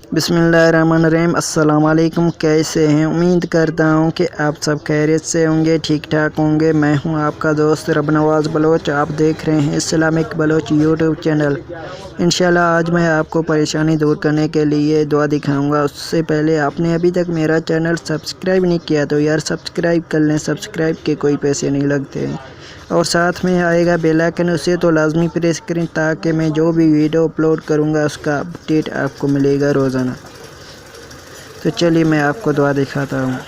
बिस्मिल्लाहिर्रहमानिर्रहीम। अस्सलाम वालेकुम। कैसे हैं? उम्मीद करता हूं कि आप सब खैरियत से होंगे, ठीक ठाक होंगे। मैं हूं आपका दोस्त रबनवाज बलोच। आप देख रहे हैं इस्लामिक बलोच यूट्यूब चैनल। इंशाल्लाह आज मैं आपको परेशानी दूर करने के लिए दुआ दिखाऊंगा। उससे पहले आपने अभी तक मेरा चैनल सब्सक्राइब नहीं किया तो यार सब्सक्राइब कर लें। सब्सक्राइब के कोई पैसे नहीं लगते और साथ में आएगा बेल आइकन, उसे तो लाजमी प्रेस करें ताकि मैं जो भी वीडियो अपलोड करूंगा उसका अपडेट आपको मिलेगा रोज़ाना। तो चलिए मैं आपको दुआ दिखाता हूँ।